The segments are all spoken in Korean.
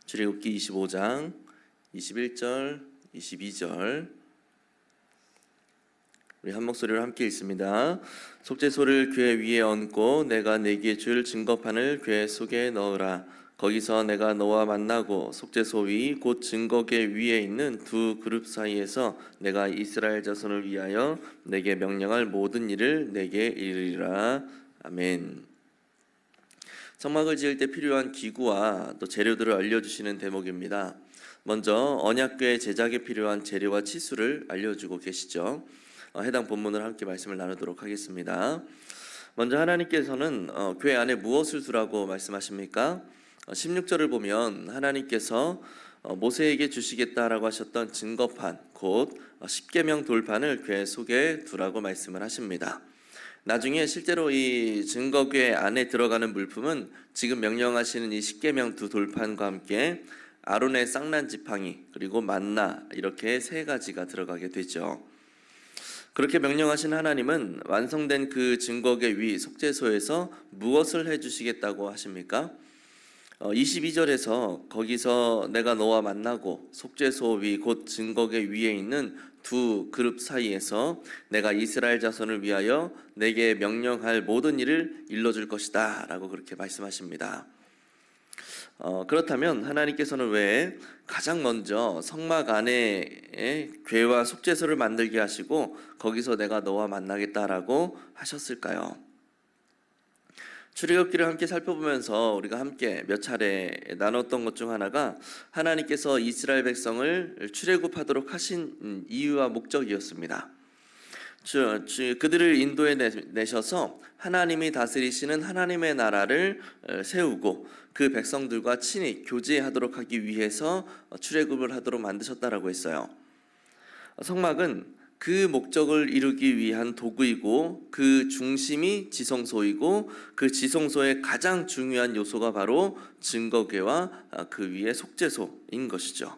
출애굽기 25장 21절, 22절 우리 한 목소리로 함께 읽습니다. 속죄소를 궤 위에 얹고 내가 내게 줄 증거판을 궤 속에 넣으라. 거기서 내가 너와 만나고 속죄소 위 곧 증거궤 위에 있는 두 그룹 사이에서 내가 이스라엘 자손을 위하여 내게 명령할 모든 일을 내게 이르리라. 아멘. 성막을 지을 때 필요한 기구와 또 재료들을 알려주시는 대목입니다. 먼저 언약궤 제작에 필요한 재료와 치수를 알려주고 계시죠. 해당 본문을 함께 말씀을 나누도록 하겠습니다. 먼저 하나님께서는 궤 안에 무엇을 두라고 말씀하십니까? 16절을 보면 하나님께서 모세에게 주시겠다라고 하셨던 증거판 곧 십계명 돌판을 궤 속에 두라고 말씀을 하십니다. 나중에 실제로 이 증거궤 안에 들어가는 물품은 지금 명령하시는 이 십계명 두 돌판과 함께 아론의 쌍난 지팡이 그리고 만나 이렇게 세 가지가 들어가게 되죠. 그렇게 명령하신 하나님은 완성된 그 증거궤 위 속죄소에서 무엇을 해주시겠다고 하십니까? 22절에서 거기서 내가 너와 만나고 속죄소 위 곧 증거궤 위에 있는 두 그룹 사이에서 내가 이스라엘 자손을 위하여 내게 명령할 모든 일을 일러줄 것이다 라고 그렇게 말씀하십니다. 그렇다면 하나님께서는 왜 가장 먼저 성막 안에 궤와 속죄소를 만들게 하시고 거기서 내가 너와 만나겠다라고 하셨을까요? 출애굽기를 함께 살펴보면서 우리가 함께 몇 차례 나눴던 것 중 하나가 하나님께서 이스라엘 백성을 출애굽하도록 하신 이유와 목적이었습니다. 그들을 인도해 내셔서 하나님이 다스리시는 하나님의 나라를 세우고 그 백성들과 친히 교제하도록 하기 위해서 출애굽을 하도록 만드셨다라고 했어요. 성막은 그 목적을 이루기 위한 도구이고 그 중심이 지성소이고 그 지성소의 가장 중요한 요소가 바로 증거궤와 그 위에 속죄소인 것이죠.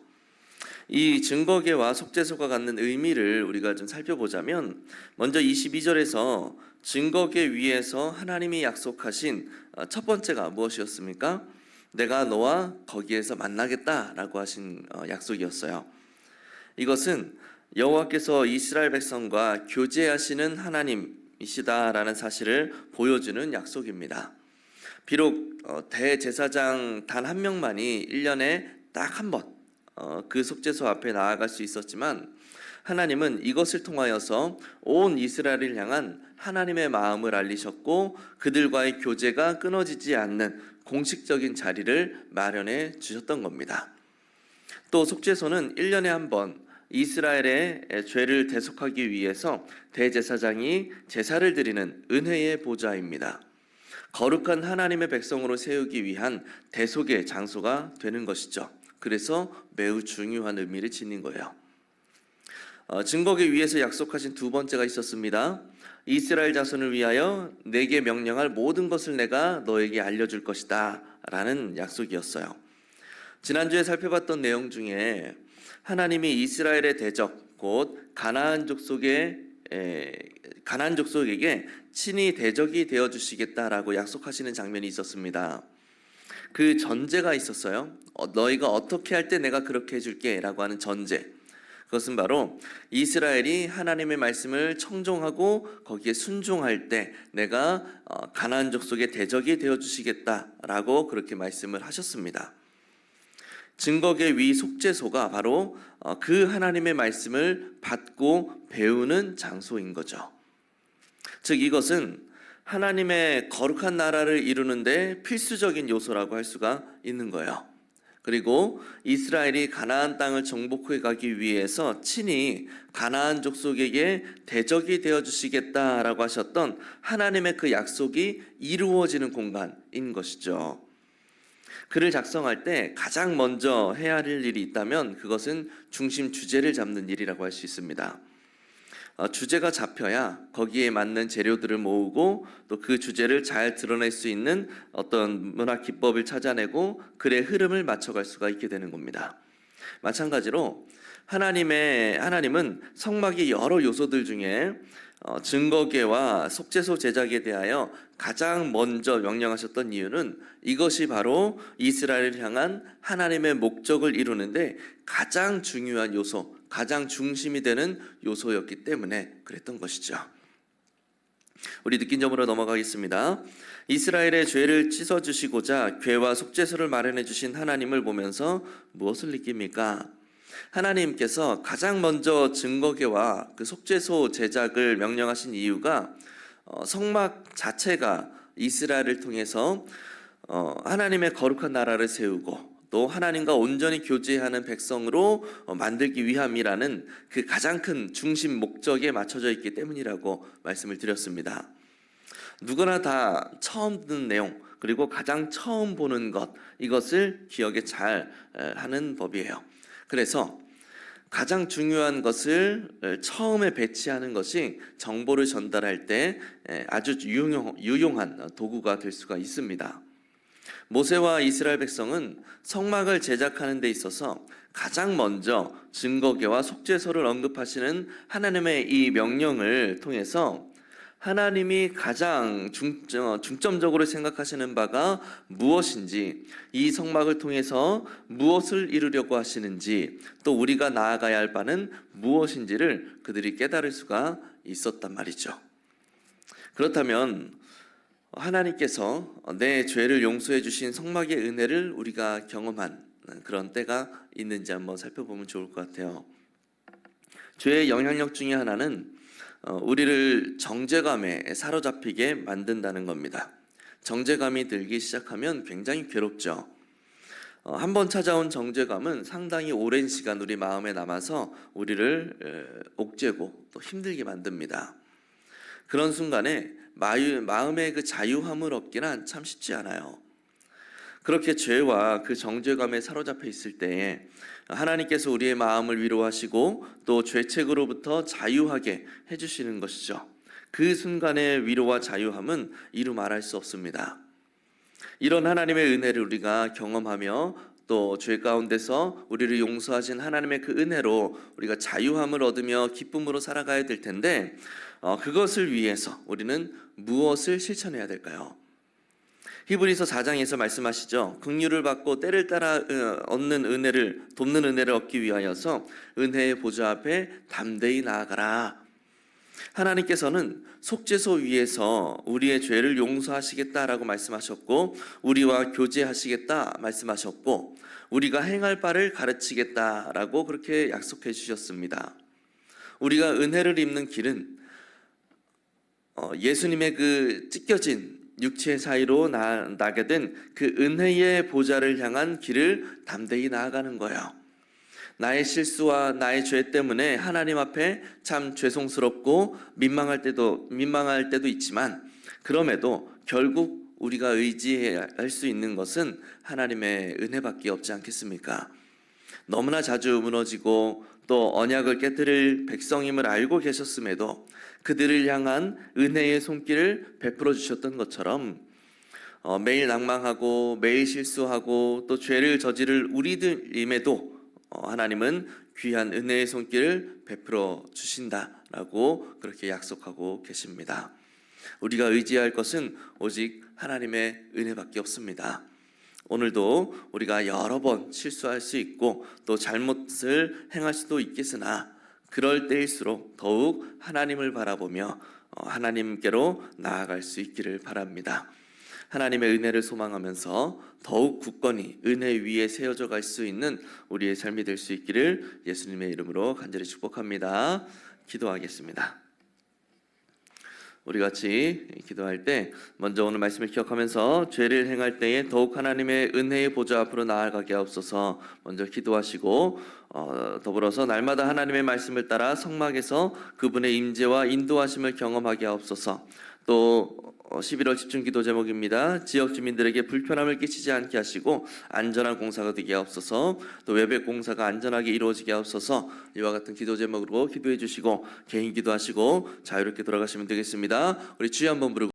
이 증거궤와 속죄소가 갖는 의미를 우리가 좀 살펴보자면 먼저 22절에서 증거궤 위에서 하나님이 약속하신 첫 번째가 무엇이었습니까? 내가 너와 거기에서 만나겠다라고 하신 약속이었어요. 이것은 여호와께서 이스라엘 백성과 교제하시는 하나님이시다라는 사실을 보여주는 약속입니다. 비록 대제사장 단 한 명만이 1년에 딱 한 번 그 속죄소 앞에 나아갈 수 있었지만 하나님은 이것을 통하여서 온 이스라엘을 향한 하나님의 마음을 알리셨고 그들과의 교제가 끊어지지 않는 공식적인 자리를 마련해 주셨던 겁니다. 또 속죄소는 1년에 한 번 이스라엘의 죄를 대속하기 위해서 대제사장이 제사를 드리는 은혜의 보좌입니다. 거룩한 하나님의 백성으로 세우기 위한 대속의 장소가 되는 것이죠. 그래서 매우 중요한 의미를 지닌 거예요. 증거궤 위에서 약속하신 두 번째가 있었습니다. 이스라엘 자손을 위하여 내게 명령할 모든 것을 내가 너에게 알려줄 것이다 라는 약속이었어요. 지난주에 살펴봤던 내용 중에 하나님이 이스라엘의 대적 곧 가나안 족속에게 친히 대적이 되어 주시겠다라고 약속하시는 장면이 있었습니다. 그 전제가 있었어요. 너희가 어떻게 할 때 내가 그렇게 해줄게 라고 하는 전제. 그것은 바로 이스라엘이 하나님의 말씀을 청종하고 거기에 순종할 때 내가 가나안 족속의 대적이 되어 주시겠다라고 그렇게 말씀을 하셨습니다. 증거궤 위 속죄소가 바로 그 하나님의 말씀을 받고 배우는 장소인 거죠. 즉 이것은 하나님의 거룩한 나라를 이루는데 필수적인 요소라고 할 수가 있는 거예요. 그리고 이스라엘이 가나안 땅을 정복해 가기 위해서 친히 가나안 족속에게 대적이 되어 주시겠다라고 하셨던 하나님의 그 약속이 이루어지는 공간인 것이죠. 글을 작성할 때 가장 먼저 해야 할 일이 있다면 그것은 중심 주제를 잡는 일이라고 할 수 있습니다. 주제가 잡혀야 거기에 맞는 재료들을 모으고 또 그 주제를 잘 드러낼 수 있는 어떤 문학 기법을 찾아내고 글의 흐름을 맞춰갈 수가 있게 되는 겁니다. 마찬가지로 하나님은 성막의 여러 요소들 중에 증거궤와 속죄소 제작에 대하여 가장 먼저 명령하셨던 이유는 이것이 바로 이스라엘을 향한 하나님의 목적을 이루는데 가장 중요한 요소, 가장 중심이 되는 요소였기 때문에 그랬던 것이죠. 우리 느낀 점으로 넘어가겠습니다. 이스라엘의 죄를 씻어주시고자 궤와 속죄소를 마련해 주신 하나님을 보면서 무엇을 느낍니까? 하나님께서 가장 먼저 증거궤와 그 속죄소 제작을 명령하신 이유가 성막 자체가 이스라엘을 통해서 하나님의 거룩한 나라를 세우고 또 하나님과 온전히 교제하는 백성으로 만들기 위함이라는 그 가장 큰 중심 목적에 맞춰져 있기 때문이라고 말씀을 드렸습니다. 누구나 다 처음 듣는 내용 그리고 가장 처음 보는 것, 이것을 기억에 잘 하는 법이에요. 그래서 가장 중요한 것을 처음에 배치하는 것이 정보를 전달할 때 아주 유용한 도구가 될 수가 있습니다. 모세와 이스라엘 백성은 성막을 제작하는 데 있어서 가장 먼저 증거궤와 속죄소를 언급하시는 하나님의 이 명령을 통해서 하나님이 가장 중점적으로 생각하시는 바가 무엇인지, 이 성막을 통해서 무엇을 이루려고 하시는지, 또 우리가 나아가야 할 바는 무엇인지를 그들이 깨달을 수가 있었단 말이죠. 그렇다면 하나님께서 내 죄를 용서해 주신 성막의 은혜를 우리가 경험한 그런 때가 있는지 한번 살펴보면 좋을 것 같아요. 죄의 영향력 중에 하나는 우리를 정죄감에 사로잡히게 만든다는 겁니다. 정죄감이 들기 시작하면 굉장히 괴롭죠. 한번 찾아온 정죄감은 상당히 오랜 시간 우리 마음에 남아서 우리를 옥죄고 또 힘들게 만듭니다. 그런 순간에 마음의 그 자유함을 얻기는 참 쉽지 않아요. 그렇게 죄와 그 정죄감에 사로잡혀 있을 때에 하나님께서 우리의 마음을 위로하시고 또 죄책으로부터 자유하게 해주시는 것이죠. 그 순간의 위로와 자유함은 이루 말할 수 없습니다. 이런 하나님의 은혜를 우리가 경험하며 또 죄 가운데서 우리를 용서하신 하나님의 그 은혜로 우리가 자유함을 얻으며 기쁨으로 살아가야 될 텐데 그것을 위해서 우리는 무엇을 실천해야 될까요? 히브리서 4장에서 말씀하시죠. 긍휼을 받고 때를 따라 얻는 은혜를, 돕는 은혜를 얻기 위하여서 은혜의 보좌 앞에 담대히 나아가라. 하나님께서는 속죄소 위에서 우리의 죄를 용서하시겠다라고 말씀하셨고 우리와 교제하시겠다 말씀하셨고 우리가 행할 바를 가르치겠다라고 그렇게 약속해 주셨습니다. 우리가 은혜를 입는 길은 예수님의 그 찢겨진 육체 사이로 나게 된 그 은혜의 보좌를 향한 길을 담대히 나아가는 거예요. 나의 실수와 나의 죄 때문에 하나님 앞에 참 죄송스럽고 민망할 때도 있지만 그럼에도 결국 우리가 의지해야 할 수 있는 것은 하나님의 은혜밖에 없지 않겠습니까? 너무나 자주 무너지고 또 언약을 깨뜨릴 백성임을 알고 계셨음에도 그들을 향한 은혜의 손길을 베풀어 주셨던 것처럼 매일 낭망하고 매일 실수하고 또 죄를 저지를 우리들임에도 하나님은 귀한 은혜의 손길을 베풀어 주신다라고 그렇게 약속하고 계십니다. 우리가 의지할 것은 오직 하나님의 은혜밖에 없습니다. 오늘도 우리가 여러 번 실수할 수 있고 또 잘못을 행할 수도 있겠으나 그럴 때일수록 더욱 하나님을 바라보며 하나님께로 나아갈 수 있기를 바랍니다. 하나님의 은혜를 소망하면서 더욱 굳건히 은혜 위에 세워져 갈 수 있는 우리의 삶이 될 수 있기를 예수님의 이름으로 간절히 축복합니다. 기도하겠습니다. 우리 같이 기도할 때 먼저 오늘 말씀을 기억하면서 죄를 행할 때에 더욱 하나님의 은혜의 보좌 앞으로 나아가게 하옵소서. 먼저 기도하시고 더불어서 날마다 하나님의 말씀을 따라 성막에서 그분의 임재와 인도하심을 경험하게 하옵소서. 또 11월 집중 기도 제목입니다. 지역 주민들에게 불편함을 끼치지 않게 하시고 안전한 공사가 되게 하옵소서. 또 외벽 공사가 안전하게 이루어지게 하옵소서. 이와 같은 기도 제목으로 기도해 주시고 개인 기도하시고 자유롭게 돌아가시면 되겠습니다. 우리 주여 한번 부르고